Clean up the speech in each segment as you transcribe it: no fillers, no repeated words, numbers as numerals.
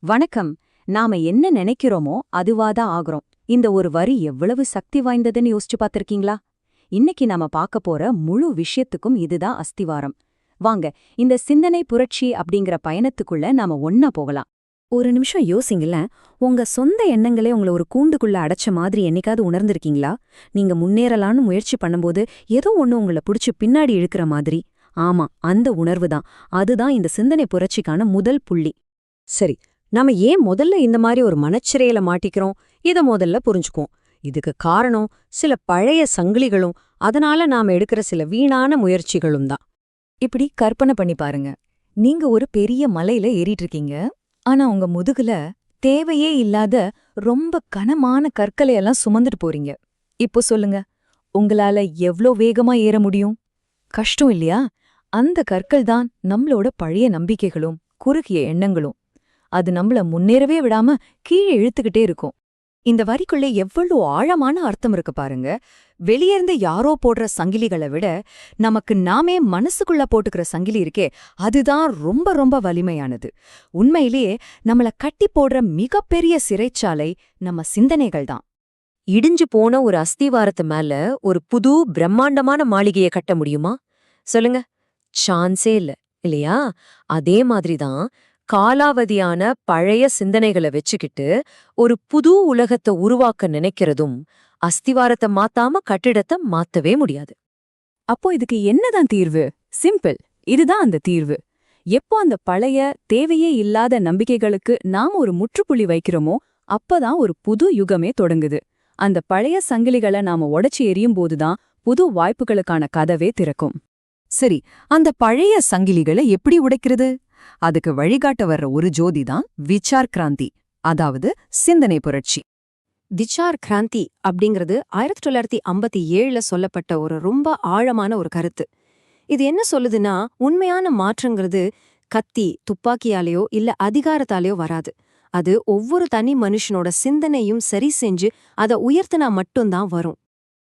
வணக்கம். நாம என்ன நினைக்கிறோமோ அதுவாதான் ஆகுறோம். இந்த ஒரு வரி எவ்வளவு சக்தி வாய்ந்ததுன்னு யோசிச்சு பார்த்திருக்கீங்களா? இன்னைக்கு நாம பார்க்க போற முழு விஷயத்துக்கும் இதுதான் அஸ்திவாரம். வாங்க, இந்த சிந்தனை புரட்சி அப்படிங்கிற பயணத்துக்குள்ள நாம ஒன்னா போகலாம். ஒரு நிமிஷம் யோசிங்களேன். உங்க சொந்த எண்ணங்களே உங்களை ஒரு கூண்டுக்குள்ள அடைச்ச மாதிரி என்னைக்காவது உணர்ந்திருக்கீங்களா? நீங்க முன்னேறலான்னு முயற்சி பண்ணும்போது ஏதோ ஒண்ணு உங்களை பிடிச்சு பின்னாடி இழுக்கிற மாதிரி. ஆமா, அந்த உணர்வுதான். அதுதான் இந்த சிந்தனை புரட்சிக்கான முதல் புள்ளி. சரி, நாம ஏன் முதல்ல இந்த மாதிரி ஒரு மனச்சிறையில மாட்டிக்கிறோம்? இத முதல்ல புரிஞ்சுக்குவோம். இதுக்கு காரணம் சில பழைய சங்கிலிகளும் அதனால நாம எடுக்கிற சில வீணான முயற்சிகளும் தான். இப்படி கற்பனை பண்ணி பாருங்க. நீங்க ஒரு பெரிய மலையில ஏறிட்டு இருக்கீங்க. ஆனா உங்க முதுகுல தேவையே இல்லாத ரொம்ப கனமான கற்களையெல்லாம் சுமந்துட்டு போறீங்க. இப்போ சொல்லுங்க, உங்களால எவ்ளோ வேகமா ஏற முடியும்? கஷ்டம் இல்லையா? அந்த கற்கள் தான் நம்மளோட பழைய நம்பிக்கைகளும் குறுகிய எண்ணங்களும். அது நம்மள முன்னேறவே விடாம கீழே இழுத்துக்கிட்டே இருக்கும். இந்த வரிக்குள்ளே எவ்வளவு ஆழமான அர்த்தம் இருக்கு பாருங்க. வெளியேர்ந்து யாரோ போடுற சங்கிலிகளை விட நமக்கு நாமே மனசுக்குள்ள போட்டுக்கிற சங்கிலி இருக்கே, அதுதான் ரொம்ப ரொம்ப வலிமையானது. உண்மையிலேயே நம்மள கட்டி போடுற மிகப்பெரிய சிறைச்சாலை நம்ம சிந்தனைகள் தான். இடிஞ்சு போன ஒரு அஸ்திவாரத்து மேல ஒரு புது பிரம்மாண்டமான மாளிகையை கட்ட முடியுமா? சொல்லுங்க, சான்ஸே இல்ல, இல்லையா? அதே மாதிரிதான் காலாவதியான பழைய சிந்தனைகளை வச்சுக்கிட்டு ஒரு புது உலகத்தை உருவாக்க நினைக்கிறதும் அஸ்திவாரத்தை மாத்தாம கட்டிடத்தை மாத்தவே முடியாது. அப்போ இதுக்கு என்னதான் தீர்வு? சிம்பிள். இதுதான் அந்த தீர்வு. எப்போ அந்த பழைய தேவையே இல்லாத நம்பிக்கைகளுக்கு நாம ஒரு முற்றுப்புள்ளி வைக்கிறோமோ அப்பதான் ஒரு புது யுகமே தொடங்குது. அந்த பழைய சங்கிலிகளை நாம உடைச்சு எறியும் போதுதான் புது வாய்ப்புகளுக்கான கதவே திறக்கும். சரி, அந்த பழைய சங்கிலிகளை எப்படி உடைக்கிறது? அதுக்கு வழிகாட்ட வர்ற ஒரு ஜோதிதான் விசார் கிராந்தி, அதாவது சிந்தனை புரட்சி. விசார் கிராந்தி அப்படிங்கிறது 1957 சொல்லப்பட்ட ஒரு ரொம்ப ஆழமான ஒரு கருத்து. இது என்ன சொல்லுதுன்னா, உண்மையான மாற்றங்கிறது கத்தி துப்பாக்கியாலேயோ இல்ல அதிகாரத்தாலேயோ வராது. அது ஒவ்வொரு தனி மனுஷனோட சிந்தனையும் சரி செஞ்சு அதை உயர்த்தினா மட்டும்தான் வரும்.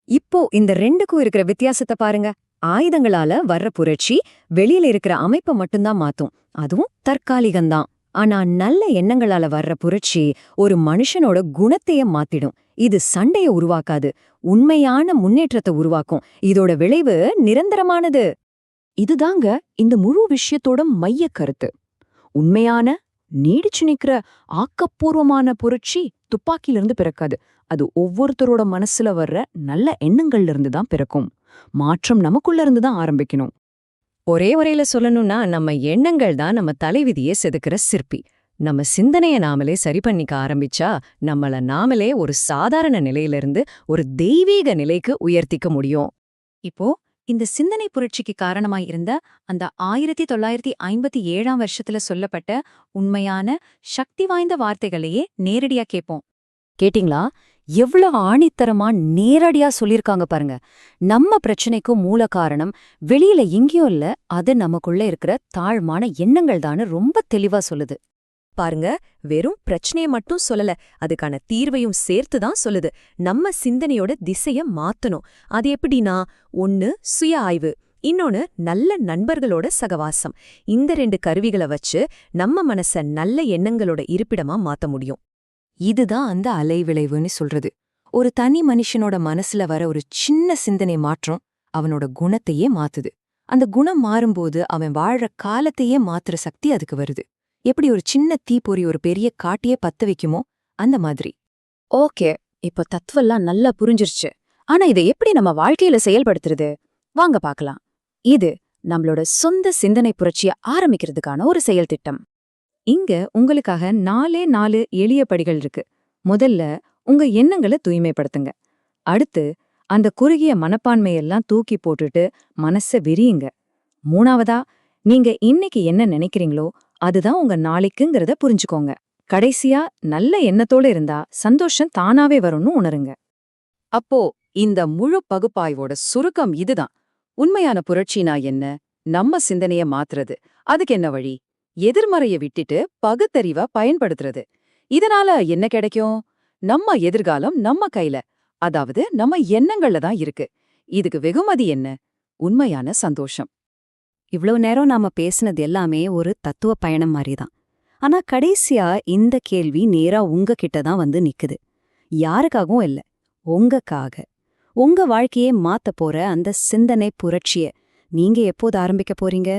இப்போ இந்த ரெண்டுக்கும் இருக்கிற வித்தியாசத்தை பாருங்க. ஆயுதங்களால வர்ற புரட்சி வெளியில இருக்கிற அமைப்பை மட்டும்தான் மாத்தும். அதுவும் தற்காலிகம்தான். ஆனா நல்ல எண்ணங்களால வர்ற புரட்சி ஒரு மனுஷனோட குணத்தையே மாத்திடும். இது சண்டைய உருவாக்காது, உண்மையான முன்னேற்றத்தை உருவாக்கும். இதோட விளைவு நிரந்தரமானது. இதுதாங்க இந்த முழு விஷயத்தோட மைய கருத்து. உண்மையான நீடிச்சு நிக்கிற ஆக்கப்பூர்வமான புரட்சி துப்பாக்கியிலிருந்து பிறக்காது. அது ஒவ்வொருத்தரோட மனசுல வர்ற நல்ல எண்ணங்கள்ல இருந்து தான் பிறக்கும். மாற்றம் நமக்குள்ள இருந்து தான் ஆரம்பிக்கணும். ஒரே உரையில சொல்லணும்னா, நம்ம எண்ணங்கள் தான் நம்ம தலைவிதியே செதுக்கிற சிற்பி. நம்ம சிந்தனைய நாமளே சரி பண்ணிக்க ஆரம்பிச்சா நம்மள நாமளே ஒரு சாதாரண நிலையிலிருந்து ஒரு தெய்வீக நிலைக்கு உயர்த்திக்க முடியும். இப்போ இந்த சிந்தனை புரட்சிக்கு காரணமாய் இருந்த அந்த 1957 வருஷத்துல சொல்லப்பட்ட உண்மையான சக்தி வாய்ந்த வார்த்தைகளையே நேரடியா கேட்போம். கேட்டிங்களா? எவ்வளவு ஆணித்தரமா நேரடியா சொல்லிருக்காங்க பாருங்க. நம்ம பிரச்சனைக்கும் மூல காரணம் வெளியில எங்கேயும் இல்ல, அது நமக்குள்ள இருக்கிற தாழ்மான எண்ணங்கள் தான்னு ரொம்ப தெளிவா சொல்லுது. பாருங்க, வெறும் பிரச்சனையை மட்டும் சொல்லல, அதுக்கான தீர்வையும் சேர்த்து தான் சொல்லுது. நம்ம சிந்தனையோட திசைய மாத்தணும். அது எப்படின்னா, ஒன்னு சுய ஆய்வு, இன்னொன்னு நல்ல நண்பர்களோட சகவாசம். இந்த 2 கருவிகளை வச்சு நம்ம மனச நல்ல எண்ணங்களோட இருப்பிடமா மாத்த முடியும். இதுதான் அந்த அலைவிளைவுன்னு சொல்றது. ஒரு தனி மனுஷனோட மனசுல வர ஒரு சின்ன சிந்தனை மாற்றம் அவனோட குணத்தையே மாத்துது. அந்த குணம் மாறும்போது அவன் வாழ்ற காலத்தையே மாத்துற சக்தி அதுக்கு வருது. எப்படி ஒரு சின்ன தீப்பொறி ஒரு பெரிய காட்டியே பத்த வைக்குமோ அந்த மாதிரி. ஓகே, இப்போ தத்துவெல்லாம் நல்லா புரிஞ்சிருச்சு. ஆனா இதை எப்படி நம்ம வாழ்க்கையில செயல்படுத்துறது? வாங்க பார்க்கலாம். இது நம்மளோட சொந்த சிந்தனை புரட்சிய ஆரம்பிக்கிறதுக்கான ஒரு செயல் திட்டம். இங்க உங்களுக்காக 4 எளிய படிகள் இருக்கு. முதல்ல உங்க எண்ணங்களை தூய்மைப்படுத்துங்க. அடுத்து அந்த குறுகிய மனப்பான்மையெல்லாம் தூக்கி போட்டுட்டு மனச விரியுங்க. 3வதா, நீங்க இன்னைக்கு என்ன நினைக்கிறீங்களோ அதுதான் உங்க நாளைக்குங்கிறத புரிஞ்சுக்கோங்க. கடைசியா, நல்ல எண்ணத்தோட இருந்தா சந்தோஷம் தானாவே வரும்னு உணருங்க. அப்போ இந்த முழு பகுப்பாய்வோட சுருக்கம் இதுதான். உண்மையான புரட்சினா என்ன? நம்ம சிந்தனைய மாத்துறது. அதுக்கு என்ன வழி? எதிர்மறைய விட்டுட்டு பகுத்தறிவா பயன்படுத்துறது. இதனால என்ன கிடைக்கும்? நம்ம எதிர்காலம் நம்ம கையில, அதாவது நம்ம எண்ணங்கள்ல தான் இருக்கு. இதுக்கு வெகுமதி என்ன? உண்மையான சந்தோஷம். இவ்ளோ நேரம் நாம பேசினது எல்லாமே ஒரு தத்துவ பயணம் மாதிரிதான். ஆனா கடைசியா இந்த கேள்வி நேரா உங்ககிட்ட தான் வந்து நிக்குது. யாருக்காகவும் இல்ல, உங்கக்காக. உங்க வாழ்க்கையே மாத்தப் போற அந்த சிந்தனை புரட்சிய நீங்க எப்போது ஆரம்பிக்க போறீங்க?